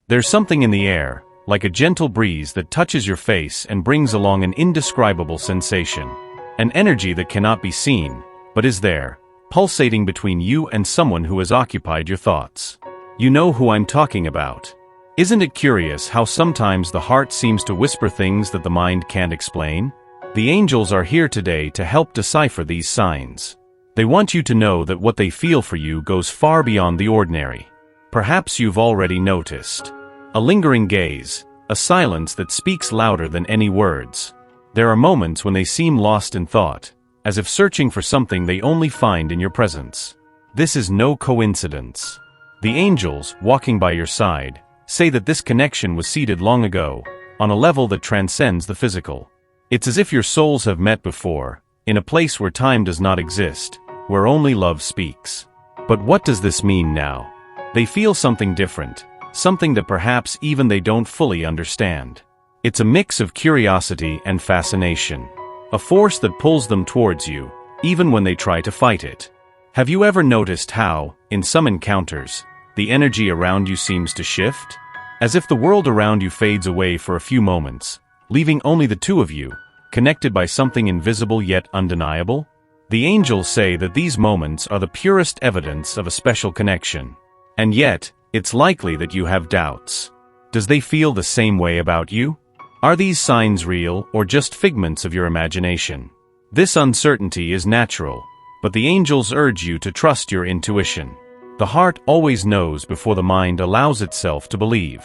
There's something in the air, like a gentle breeze that touches your face and brings along an indescribable sensation. An energy that cannot be seen, but is there, pulsating between you and someone who has occupied your thoughts. You know who I'm talking about. Isn't it curious how sometimes the heart seems to whisper things that the mind can't explain? The angels are here today to help decipher these signs. They want you to know that what they feel for you goes far beyond the ordinary. Perhaps you've already noticed. A lingering gaze, a silence that speaks louder than any words. There are moments when they seem lost in thought, as if searching for something they only find in your presence. This is no coincidence. The angels, walking by your side, say that this connection was seeded long ago, on a level that transcends the physical. It's as if your souls have met before, in a place where time does not exist, where only love speaks. But what does this mean now? They feel something different, something that perhaps even they don't fully understand. It's a mix of curiosity and fascination, a force that pulls them towards you, even when they try to fight it. Have you ever noticed how, in some encounters, the energy around you seems to shift? As if the world around you fades away for a few moments, leaving only the two of you, connected by something invisible yet undeniable? The angels say that these moments are the purest evidence of a special connection. And yet, it's likely that you have doubts. Does they feel the same way about you? Are these signs real or just figments of your imagination? This uncertainty is natural, but the angels urge you to trust your intuition. The heart always knows before the mind allows itself to believe.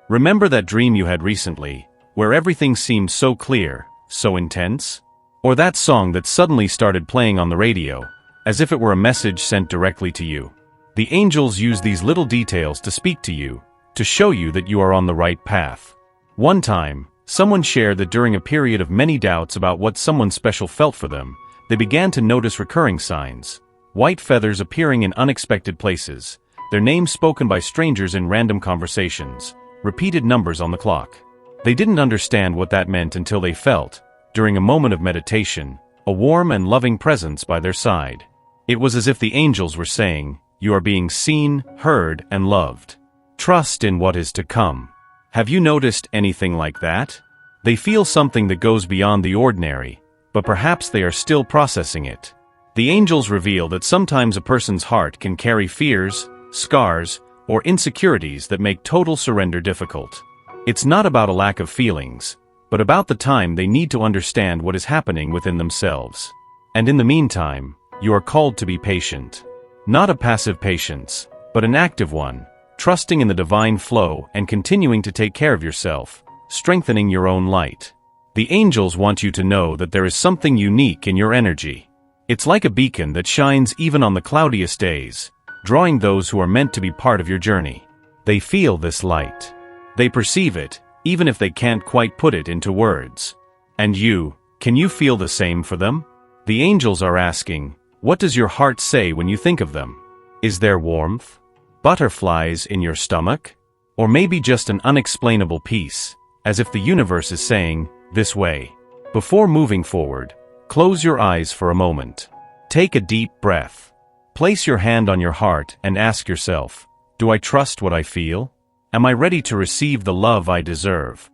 Remember that dream you had recently, where everything seemed so clear, so intense? Or that song that suddenly started playing on the radio, as if it were a message sent directly to you? The angels use these little details to speak to you, to show you that you are on the right path. One time, someone shared that during a period of many doubts about what someone special felt for them, they began to notice recurring signs. White feathers appearing in unexpected places, their names spoken by strangers in random conversations, repeated numbers on the clock. They didn't understand what that meant until they felt, during a moment of meditation, a warm and loving presence by their side. It was as if the angels were saying, "You are being seen, heard, and loved. Trust in what is to come." Have you noticed anything like that? They feel something that goes beyond the ordinary, but perhaps they are still processing it. The angels reveal that sometimes a person's heart can carry fears, scars, or insecurities that make total surrender difficult. It's not about a lack of feelings, but about the time they need to understand what is happening within themselves. And in the meantime, you are called to be patient. Not a passive patience, but an active one, trusting in the divine flow and continuing to take care of yourself, strengthening your own light. The angels want you to know that there is something unique in your energy. It's like a beacon that shines even on the cloudiest days, drawing those who are meant to be part of your journey. They feel this light. They perceive it, even if they can't quite put it into words. And you, can you feel the same for them? The angels are asking, what does your heart say when you think of them? Is there warmth? Butterflies in your stomach? Or maybe just an unexplainable peace, as if the universe is saying, this way. Before moving forward, close your eyes for a moment. Take a deep breath. Place your hand on your heart and ask yourself, do I trust what I feel? Am I ready to receive the love I deserve?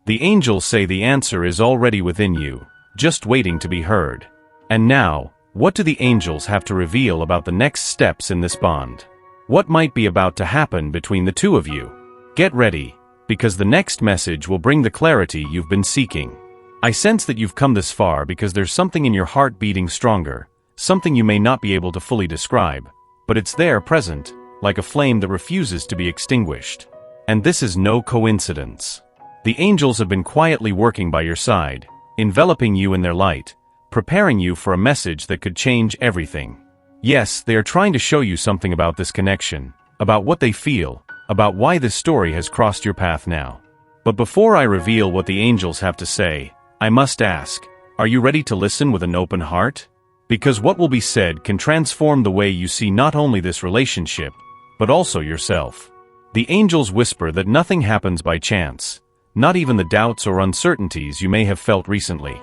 The angels say the answer is already within you, just waiting to be heard. And now, what do the angels have to reveal about the next steps in this bond? What might be about to happen between the two of you? Get ready, because the next message will bring the clarity you've been seeking. I sense that you've come this far because there's something in your heart beating stronger, something you may not be able to fully describe, but it's there present, like a flame that refuses to be extinguished. And this is no coincidence. The angels have been quietly working by your side, enveloping you in their light, preparing you for a message that could change everything. Yes, they are trying to show you something about this connection, about what they feel, about why this story has crossed your path now. But before I reveal what the angels have to say, I must ask, are you ready to listen with an open heart? Because what will be said can transform the way you see not only this relationship, but also yourself. The angels whisper that nothing happens by chance, not even the doubts or uncertainties you may have felt recently.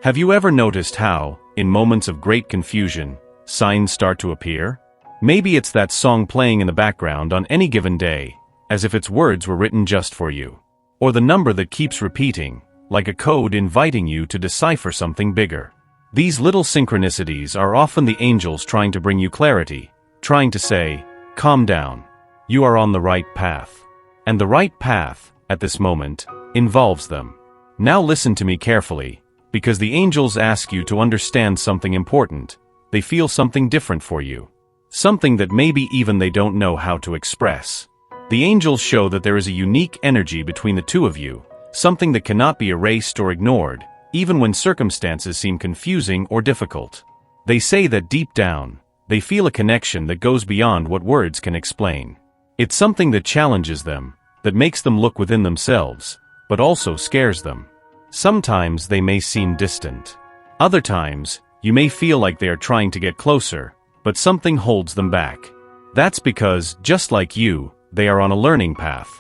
Have you ever noticed how, in moments of great confusion, signs start to appear? Maybe it's that song playing in the background on any given day, as if its words were written just for you. Or the number that keeps repeating, like a code inviting you to decipher something bigger. These little synchronicities are often the angels trying to bring you clarity, trying to say, calm down. You are on the right path. And the right path, at this moment, involves them. Now listen to me carefully, because the angels ask you to understand something important. They feel something different for you. Something that maybe even they don't know how to express. The angels show that there is a unique energy between the two of you, something that cannot be erased or ignored, even when circumstances seem confusing or difficult. They say that deep down, they feel a connection that goes beyond what words can explain. It's something that challenges them, that makes them look within themselves, but also scares them. Sometimes they may seem distant. Other times, you may feel like they are trying to get closer, but something holds them back. That's because, just like you, they are on a learning path.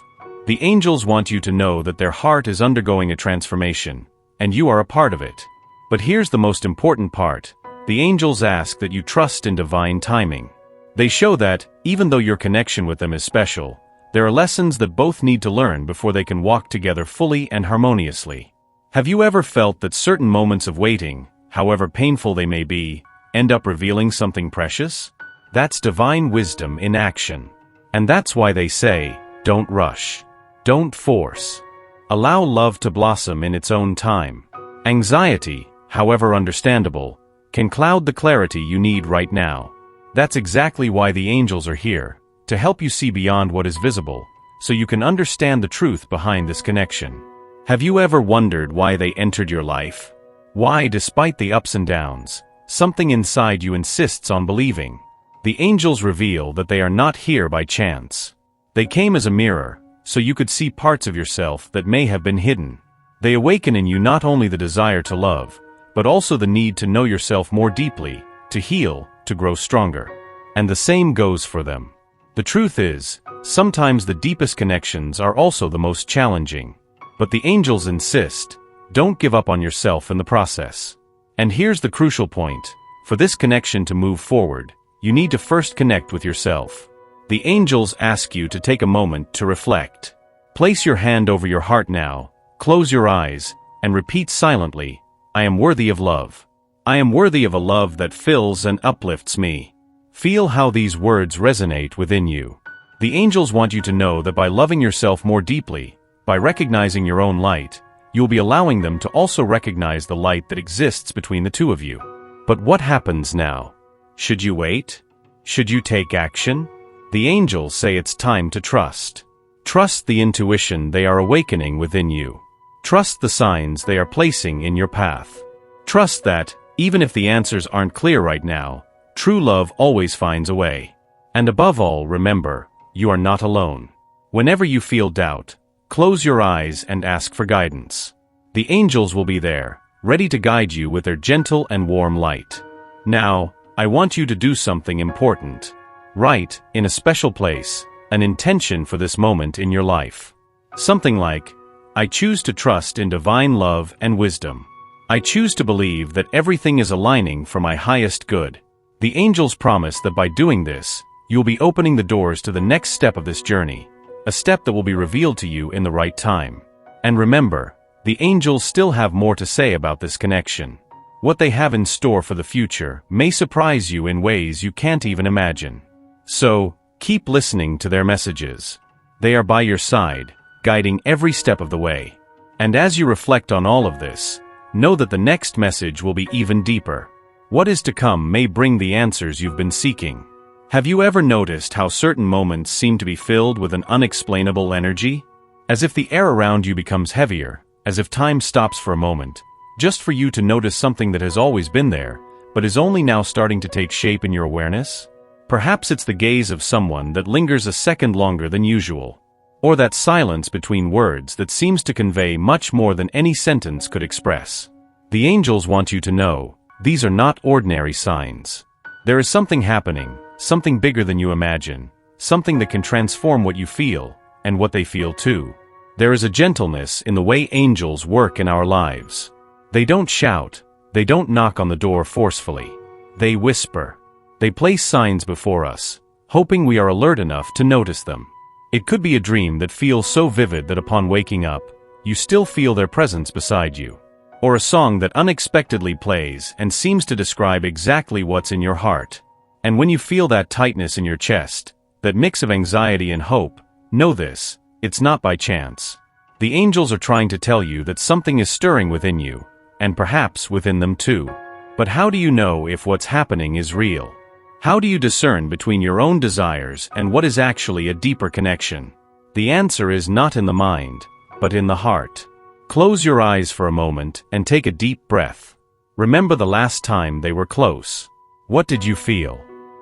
The angels want you to know that their heart is undergoing a transformation, and you are a part of it. But here's the most important part. The angels ask that you trust in divine timing. They show that, even though your connection with them is special, there are lessons that both need to learn before they can walk together fully and harmoniously. Have you ever felt that certain moments of waiting, however painful they may be, end up revealing something precious? That's divine wisdom in action. And that's why they say, don't rush. Don't force. Allow love to blossom in its own time. Anxiety, however understandable, can cloud the clarity you need right now. That's exactly why the angels are here, to help you see beyond what is visible, so you can understand the truth behind this connection. Have you ever wondered why they entered your life? Why, despite the ups and downs, something inside you insists on believing? The angels reveal that they are not here by chance. They came as a mirror, so you could see parts of yourself that may have been hidden. They awaken in you not only the desire to love, but also the need to know yourself more deeply, to heal, to grow stronger. And the same goes for them. The truth is, sometimes the deepest connections are also the most challenging. But the angels insist, don't give up on yourself in the process. And here's the crucial point. For this connection to move forward, you need to first connect with yourself. The angels ask you to take a moment to reflect. Place your hand over your heart now, close your eyes, and repeat silently, I am worthy of love. I am worthy of a love that fills and uplifts me. Feel how these words resonate within you. The angels want you to know that by loving yourself more deeply, by recognizing your own light, you'll be allowing them to also recognize the light that exists between the two of you. But what happens now? Should you wait? Should you take action? The angels say it's time to trust. Trust the intuition they are awakening within you. Trust the signs they are placing in your path. Trust that, even if the answers aren't clear right now, true love always finds a way. And above all, remember, you are not alone. Whenever you feel doubt, close your eyes and ask for guidance. The angels will be there, ready to guide you with their gentle and warm light. Now, I want you to do something important. Write, in a special place, an intention for this moment in your life. Something like, I choose to trust in divine love and wisdom. I choose to believe that everything is aligning for my highest good. The angels promise that by doing this, you'll be opening the doors to the next step of this journey, a step that will be revealed to you in the right time. And remember, the angels still have more to say about this connection. What they have in store for the future may surprise you in ways you can't even imagine. So, keep listening to their messages. They are by your side, guiding every step of the way. And as you reflect on all of this, know that the next message will be even deeper. What is to come may bring the answers you've been seeking. Have you ever noticed how certain moments seem to be filled with an unexplainable energy? As if the air around you becomes heavier, as if time stops for a moment, just for you to notice something that has always been there, but is only now starting to take shape in your awareness? Perhaps it's the gaze of someone that lingers a second longer than usual. Or that silence between words that seems to convey much more than any sentence could express. The angels want you to know, these are not ordinary signs. There is something happening, something bigger than you imagine, something that can transform what you feel, and what they feel too. There is a gentleness in the way angels work in our lives. They don't shout, they don't knock on the door forcefully. They whisper. They place signs before us, hoping we are alert enough to notice them. It could be a dream that feels so vivid that upon waking up, you still feel their presence beside you. Or a song that unexpectedly plays and seems to describe exactly what's in your heart. And when you feel that tightness in your chest, that mix of anxiety and hope, know this, it's not by chance. The angels are trying to tell you that something is stirring within you, and perhaps within them too. But how do you know if what's happening is real? How do you discern between your own desires and what is actually a deeper connection? The answer is not in the mind, but in the heart. Close your eyes for a moment and take a deep breath. Remember the last time they were close. What did you feel?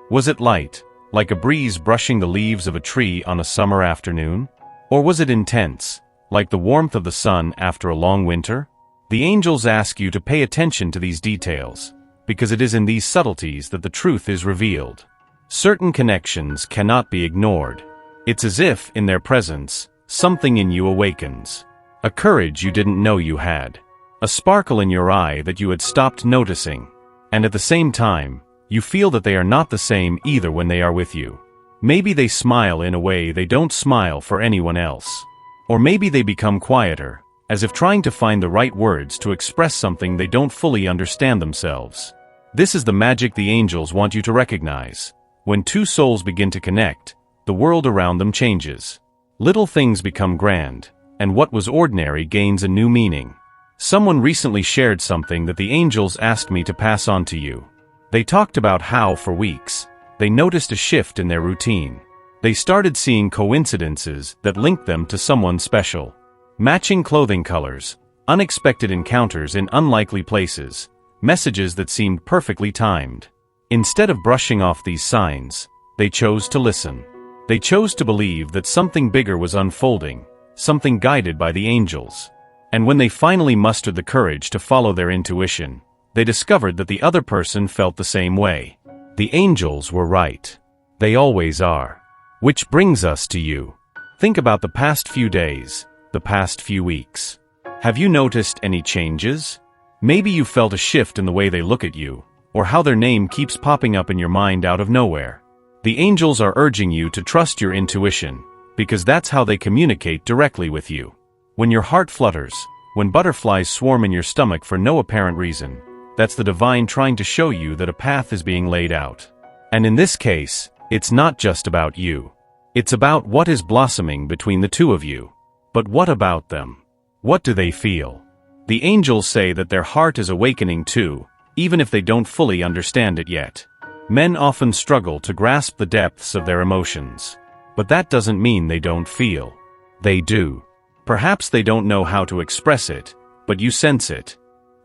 Was it light, like a breeze brushing the leaves of a tree on a summer afternoon? Or was it intense, like the warmth of the sun after a long winter? The angels ask you to pay attention to these details, because it is in these subtleties that the truth is revealed. Certain connections cannot be ignored. It's as if, in their presence, something in you awakens. A courage you didn't know you had. A sparkle in your eye that you had stopped noticing. And at the same time, you feel that they are not the same either when they are with you. Maybe they smile in a way they don't smile for anyone else. Or maybe they become quieter, as if trying to find the right words to express something they don't fully understand themselves. This is the magic the angels want you to recognize. When two souls begin to connect, the world around them changes. Little things become grand, and what was ordinary gains a new meaning. Someone recently shared something that the angels asked me to pass on to you. They talked about how, for weeks, they noticed a shift in their routine. They started seeing coincidences that linked them to someone special. Matching clothing colors, unexpected encounters in unlikely places, messages that seemed perfectly timed. Instead of brushing off these signs, they chose to listen. They chose to believe that something bigger was unfolding, something guided by the angels. And when they finally mustered the courage to follow their intuition, they discovered that the other person felt the same way. The angels were right. They always are. Which brings us to you. Think about the past few days, the past few weeks. Have you noticed any changes? Maybe you felt a shift in the way they look at you, or how their name keeps popping up in your mind out of nowhere. The angels are urging you to trust your intuition, because that's how they communicate directly with you. When your heart flutters, when butterflies swarm in your stomach for no apparent reason, that's the divine trying to show you that a path is being laid out. And in this case, it's not just about you. It's about what is blossoming between the two of you. But what about them? What do they feel? The angels say that their heart is awakening too, even if they don't fully understand it yet. Men often struggle to grasp the depths of their emotions. But that doesn't mean they don't feel. They do. Perhaps they don't know how to express it, but you sense it.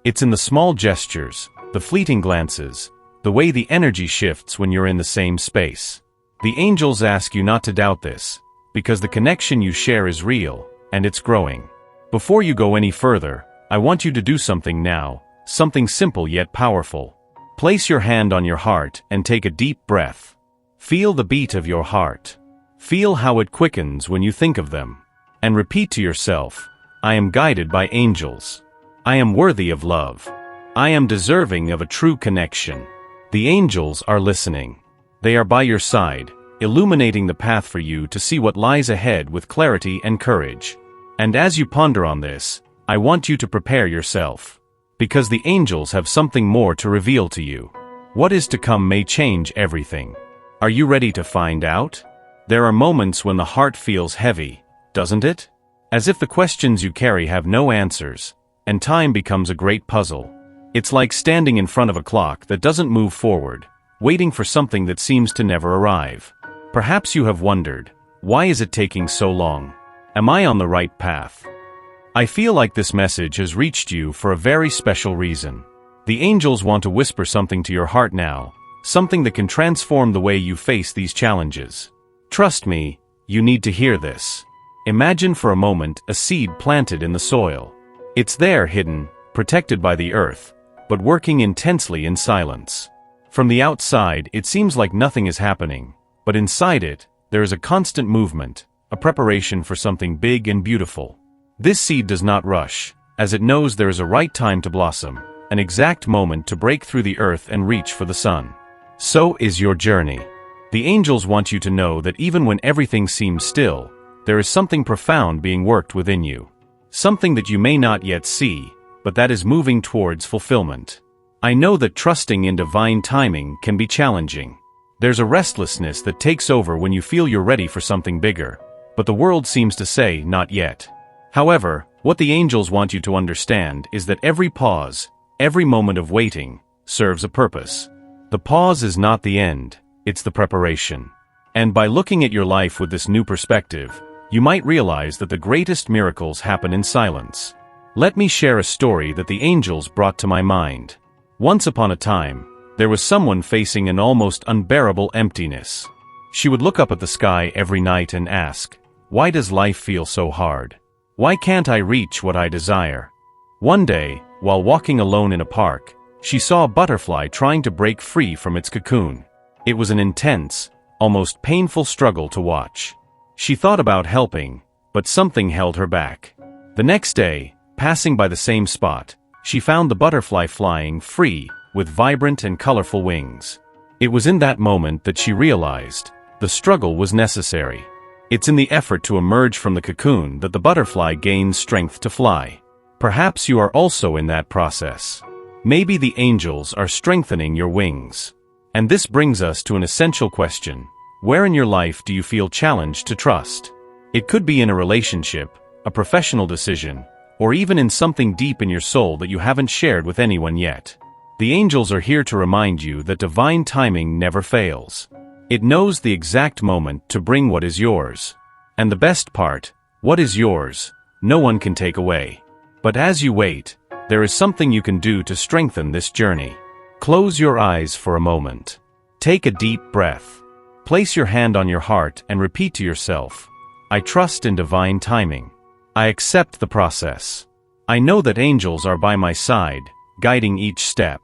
It's in the small gestures, the fleeting glances, the way the energy shifts when you're in the same space. The angels ask you not to doubt this, because the connection you share is real, and it's growing. Before you go any further, I want you to do something now, something simple yet powerful. Place your hand on your heart and take a deep breath. Feel the beat of your heart. Feel how it quickens when you think of them. And repeat to yourself, I am guided by angels. I am worthy of love. I am deserving of a true connection. The angels are listening. They are by your side, illuminating the path for you to see what lies ahead with clarity and courage. And as you ponder on this, I want you to prepare yourself. Because the angels have something more to reveal to you. What is to come may change everything. Are you ready to find out? There are moments when the heart feels heavy, doesn't it? As if the questions you carry have no answers, and time becomes a great puzzle. It's like standing in front of a clock that doesn't move forward, waiting for something that seems to never arrive. Perhaps you have wondered, why is it taking so long? Am I on the right path? I feel like this message has reached you for a very special reason. The angels want to whisper something to your heart now, something that can transform the way you face these challenges. Trust me, you need to hear this. Imagine for a moment a seed planted in the soil. It's there hidden, protected by the earth, but working intensely in silence. From the outside, it seems like nothing is happening, but inside it, there is a constant movement, a preparation for something big and beautiful. This seed does not rush, as it knows there is a right time to blossom, an exact moment to break through the earth and reach for the sun. So is your journey. The angels want you to know that even when everything seems still, there is something profound being worked within you. Something that you may not yet see, but that is moving towards fulfillment. I know that trusting in divine timing can be challenging. There's a restlessness that takes over when you feel you're ready for something bigger, but the world seems to say, not yet. However, what the angels want you to understand is that every pause, every moment of waiting, serves a purpose. The pause is not the end, it's the preparation. And by looking at your life with this new perspective, you might realize that the greatest miracles happen in silence. Let me share a story that the angels brought to my mind. Once upon a time, there was someone facing an almost unbearable emptiness. She would look up at the sky every night and ask, "Why does life feel so hard? Why can't I reach what I desire?" One day, while walking alone in a park, she saw a butterfly trying to break free from its cocoon. It was an intense, almost painful struggle to watch. She thought about helping, but something held her back. The next day, passing by the same spot, she found the butterfly flying free, with vibrant and colorful wings. It was in that moment that she realized, the struggle was necessary. It's in the effort to emerge from the cocoon that the butterfly gains strength to fly. Perhaps you are also in that process. Maybe the angels are strengthening your wings. And this brings us to an essential question. Where in your life do you feel challenged to trust? It could be in a relationship, a professional decision, or even in something deep in your soul that you haven't shared with anyone yet. The angels are here to remind you that divine timing never fails. It knows the exact moment to bring what is yours. And the best part, what is yours, no one can take away. But as you wait, there is something you can do to strengthen this journey. Close your eyes for a moment. Take a deep breath. Place your hand on your heart and repeat to yourself, "I trust in divine timing. I accept the process. I know that angels are by my side, guiding each step."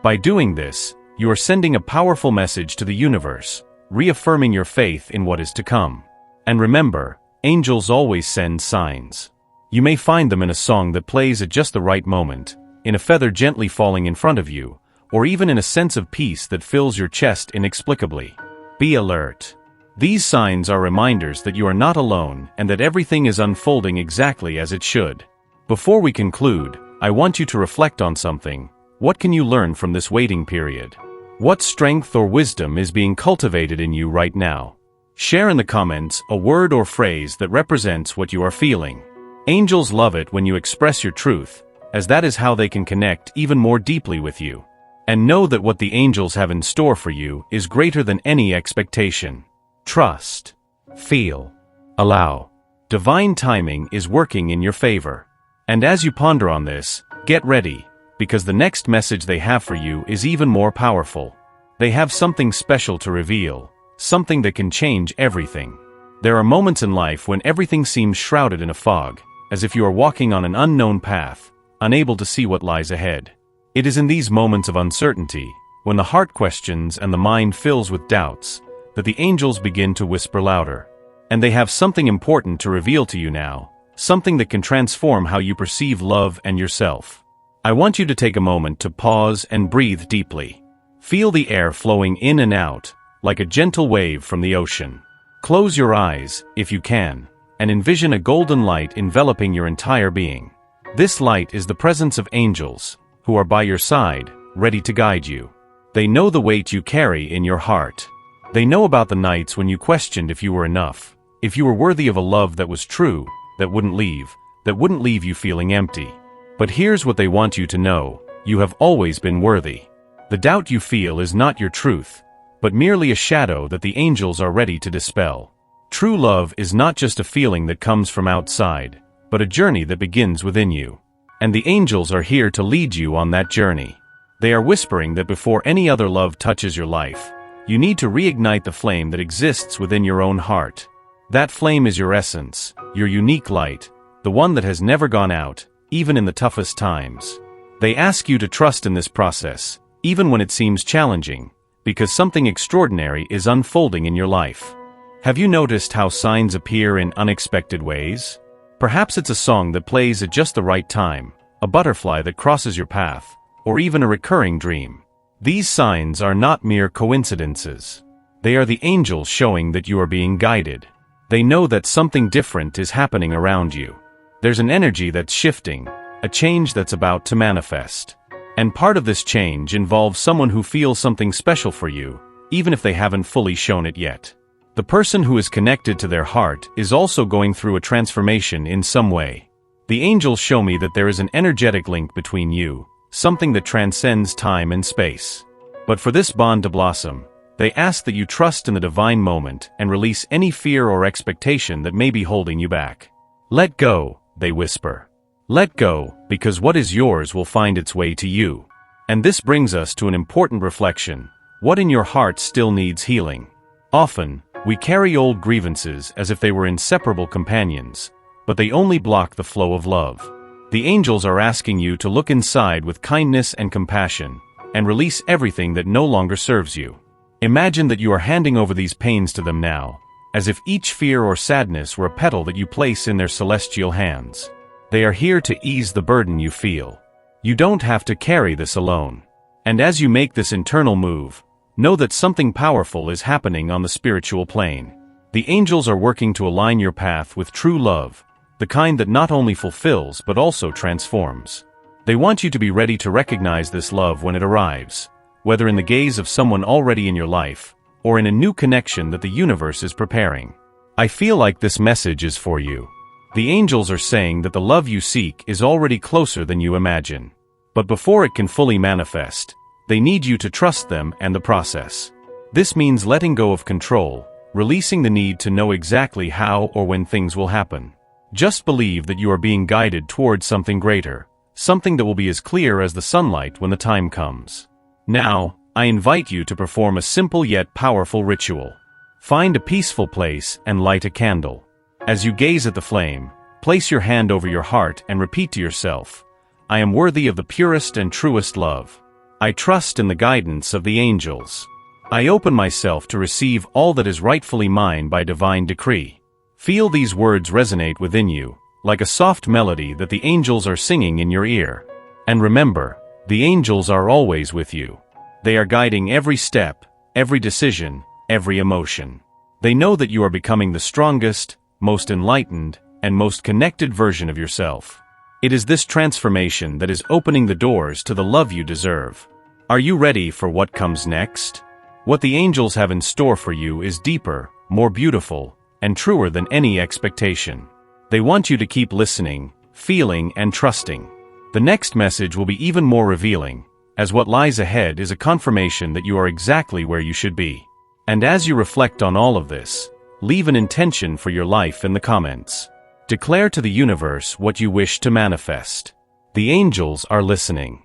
By doing this, you are sending a powerful message to the universe, reaffirming your faith in what is to come. And remember, angels always send signs. You may find them in a song that plays at just the right moment, in a feather gently falling in front of you, or even in a sense of peace that fills your chest inexplicably. Be alert. These signs are reminders that you are not alone and that everything is unfolding exactly as it should. Before we conclude, I want you to reflect on something. What can you learn from this waiting period? What strength or wisdom is being cultivated in you right now? Share in the comments a word or phrase that represents what you are feeling. Angels love it when you express your truth, as that is how they can connect even more deeply with you. And know that what the angels have in store for you is greater than any expectation. Trust. Feel. Allow. Divine timing is working in your favor. And as you ponder on this, get ready, because the next message they have for you is even more powerful. They have something special to reveal, something that can change everything. There are moments in life when everything seems shrouded in a fog, as if you are walking on an unknown path, unable to see what lies ahead. It is in these moments of uncertainty, when the heart questions and the mind fills with doubts, that the angels begin to whisper louder. And they have something important to reveal to you now, something that can transform how you perceive love and yourself. I want you to take a moment to pause and breathe deeply. Feel the air flowing in and out, like a gentle wave from the ocean. Close your eyes, if you can, and envision a golden light enveloping your entire being. This light is the presence of angels, who are by your side, ready to guide you. They know the weight you carry in your heart. They know about the nights when you questioned if you were enough, if you were worthy of a love that was true, that wouldn't leave you feeling empty. But here's what they want you to know: you have always been worthy. The doubt you feel is not your truth, but merely a shadow that the angels are ready to dispel. True love is not just a feeling that comes from outside, but a journey that begins within you. And the angels are here to lead you on that journey. They are whispering that before any other love touches your life, you need to reignite the flame that exists within your own heart. That flame is your essence, your unique light, the one that has never gone out, even in the toughest times. They ask you to trust in this process, even when it seems challenging, because something extraordinary is unfolding in your life. Have you noticed how signs appear in unexpected ways? Perhaps it's a song that plays at just the right time, a butterfly that crosses your path, or even a recurring dream. These signs are not mere coincidences. They are the angels showing that you are being guided. They know that something different is happening around you. There's an energy that's shifting, a change that's about to manifest. And part of this change involves someone who feels something special for you, even if they haven't fully shown it yet. The person who is connected to their heart is also going through a transformation in some way. The angels show me that there is an energetic link between you, something that transcends time and space. But for this bond to blossom, they ask that you trust in the divine moment and release any fear or expectation that may be holding you back. Let go, they whisper. Let go, because what is yours will find its way to you. And this brings us to an important reflection. What in your heart still needs healing? Often, we carry old grievances as if they were inseparable companions, but they only block the flow of love. The angels are asking you to look inside with kindness and compassion, and release everything that no longer serves you. Imagine that you are handing over these pains to them now, as if each fear or sadness were a petal that you place in their celestial hands. They are here to ease the burden you feel. You don't have to carry this alone. And as you make this internal move, know that something powerful is happening on the spiritual plane. The angels are working to align your path with true love, the kind that not only fulfills but also transforms. They want you to be ready to recognize this love when it arrives, whether in the gaze of someone already in your life, or in a new connection that the universe is preparing. I feel like this message is for you. The angels are saying that the love you seek is already closer than you imagine. But before it can fully manifest, they need you to trust them and the process. This means letting go of control, releasing the need to know exactly how or when things will happen. Just believe that you are being guided towards something greater, something that will be as clear as the sunlight when the time comes. Now, I invite you to perform a simple yet powerful ritual. Find a peaceful place and light a candle. As you gaze at the flame, place your hand over your heart and repeat to yourself, I am worthy of the purest and truest love. I trust in the guidance of the angels. I open myself to receive all that is rightfully mine by divine decree. Feel these words resonate within you, like a soft melody that the angels are singing in your ear. And remember, the angels are always with you. They are guiding every step, every decision, every emotion. They know that you are becoming the strongest, most enlightened, and most connected version of yourself. It is this transformation that is opening the doors to the love you deserve. Are you ready for what comes next? What the angels have in store for you is deeper, more beautiful, and truer than any expectation. They want you to keep listening, feeling, and trusting. The next message will be even more revealing, as what lies ahead is a confirmation that you are exactly where you should be. And as you reflect on all of this, leave an intention for your life in the comments. Declare to the universe what you wish to manifest. The angels are listening.